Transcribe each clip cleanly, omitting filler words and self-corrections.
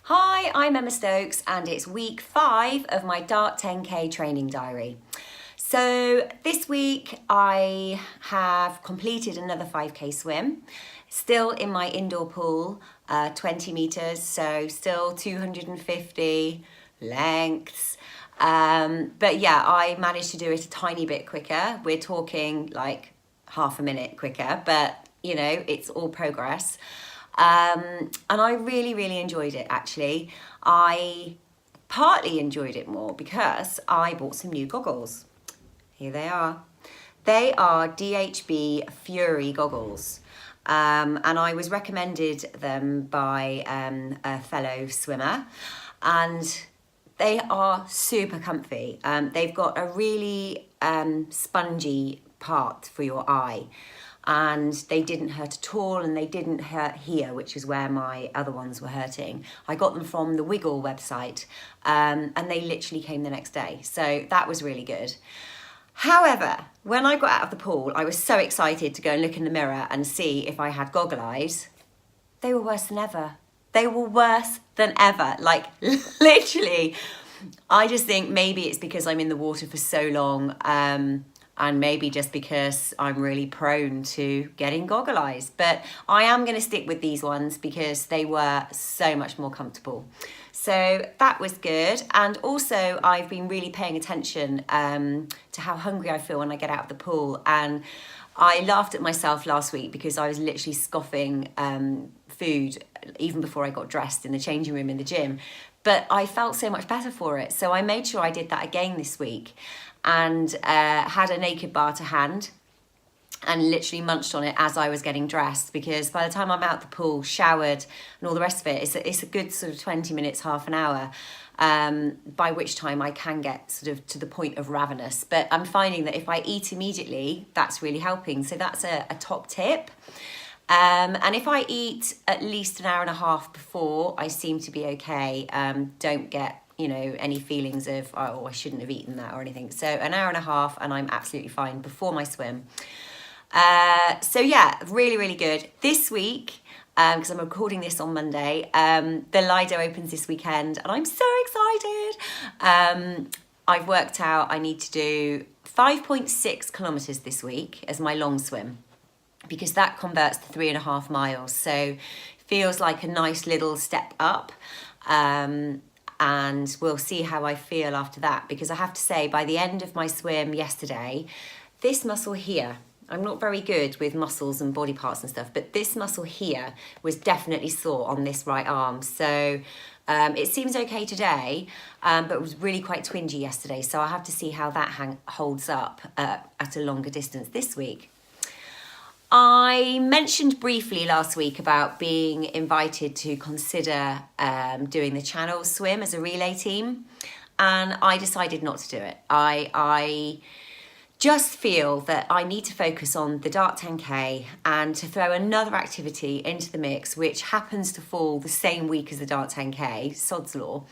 Hi, I'm Emma Stokes and it's week 5 of my Dart 10K training diary. So this week I have completed another 5K swim, still in my indoor pool, 20 metres, so still 250 lengths. But yeah, I managed to do it a tiny bit quicker. We're talking like half a minute quicker, but you know, it's all progress. And I really enjoyed it actually. I partly enjoyed it more because I bought some new goggles. Here they are. They are DHB Fury goggles. And I was recommended them by a fellow swimmer, and they are super comfy. They've got a really spongy part for your eye, and they didn't hurt at all, and they didn't hurt here, which is where my other ones were hurting. I got them from the Wiggle website, and they literally came the next day, so that was really good. However, when I got out of the pool, I was so excited to go and look in the mirror and see if I had goggle eyes. They were worse than ever. They were worse than ever, like literally. I just think maybe it's because I'm in the water for so long, and maybe just because I'm really prone to getting goggle eyes. But I am going to stick with these ones because they were so much more comfortable. So that was good. And also I've been really paying attention to how hungry I feel when I get out of the pool. And I laughed at myself last week because I was literally scoffing food even before I got dressed in the changing room in the gym. But I felt so much better for it. So I made sure I did that again this week, and had a naked bar to hand and literally munched on it as I was getting dressed, because by the time I'm out the pool, showered and all the rest of it, it's a good sort of 20 minutes, half an hour, by which time I can get sort of to the point of ravenous. But I'm finding that if I eat immediately, that's really helping. So that's a top tip. And if I eat at least an hour and a half before, I seem to be okay. Don't get any feelings of, oh, I shouldn't have eaten that or anything. So an hour and a half and I'm absolutely fine before my swim. So yeah, really good. This week, because I'm recording this on Monday, the Lido opens this weekend and I'm so excited. I've worked out I need to do 5.6 kilometres this week as my long swim, because that converts to 3.5 miles. So feels like a nice little step up. And we'll see how I feel after that, because I have to say, by the end of my swim yesterday, this muscle here, I'm not very good with muscles and body parts and stuff, but this muscle here was definitely sore on this right arm. So it seems okay today, but it was really quite twingy yesterday. So I'll have to see how that holds up at a longer distance this week. I mentioned briefly last week about being invited to consider doing the Channel swim as a relay team, and I decided not to do it. I just feel that I need to focus on the Dart 10K and to throw another activity into the mix, which happens to fall the same week as the Dart 10K, sod's law.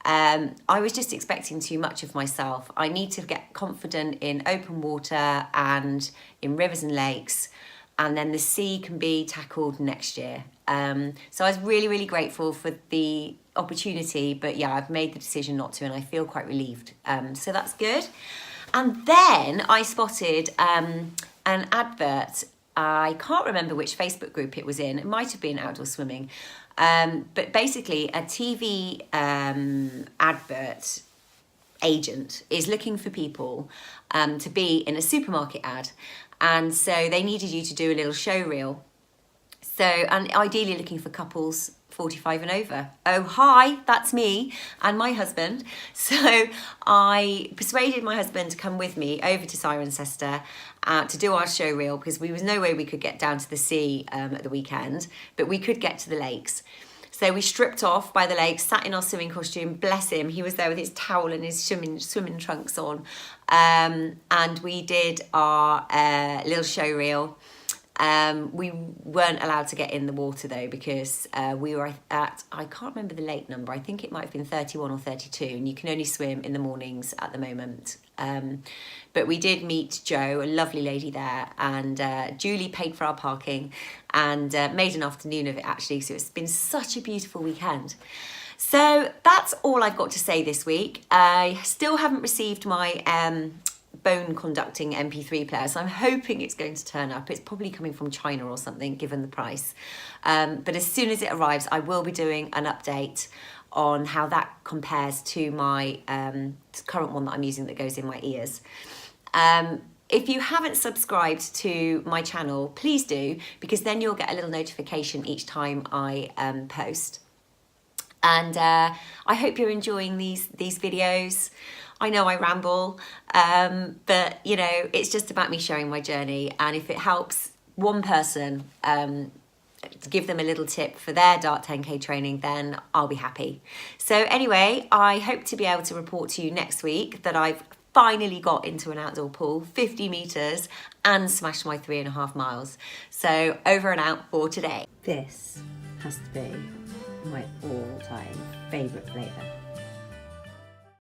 I was just expecting too much of myself. I need to get confident in open water and in rivers and lakes, and then the sea can be tackled next year. So I was really grateful for the opportunity, but yeah, I've made the decision not to, and I feel quite relieved. So that's good. And then I spotted an advert. I can't remember which Facebook group it was in. It might have been Outdoor Swimming. But basically a TV advert agent is looking for people to be in a supermarket ad. And so they needed you to do a little show reel. So, and ideally looking for couples 45 and over. Oh, hi, that's me and my husband. So I persuaded my husband to come with me over to Cirencester to do our show reel, because there was no way we could get down to the sea at the weekend, but we could get to the lakes. So we stripped off by the lake, sat in our swimming costume, bless him, he was there with his towel and his swimming trunks on. And we did our little show reel. We weren't allowed to get in the water though, because we were at, I can't remember the lake number, I think it might have been 31 or 32, and you can only swim in the mornings at the moment. But we did meet Jo, a lovely lady there, and Julie paid for our parking and made an afternoon of it actually, so it's been such a beautiful weekend. So that's all I've got to say this week. I still haven't received my bone conducting MP3 player, so I'm hoping it's going to turn up. It's probably coming from China or something, given the price. But as soon as it arrives, I will be doing an update on how that compares to my current one that I'm using that goes in my ears. If you haven't subscribed to my channel, please do, because then you'll get a little notification each time I post. And I hope you're enjoying these videos. I know I ramble, but you know, it's just about me sharing my journey. And if it helps one person, to give them a little tip for their Dart 10K training, then I'll be happy. So anyway, I hope to be able to report to you next week that I've finally got into an outdoor pool, 50 meters, and smashed my 3.5 miles. So over and out for today. This has to be my all-time favourite flavour.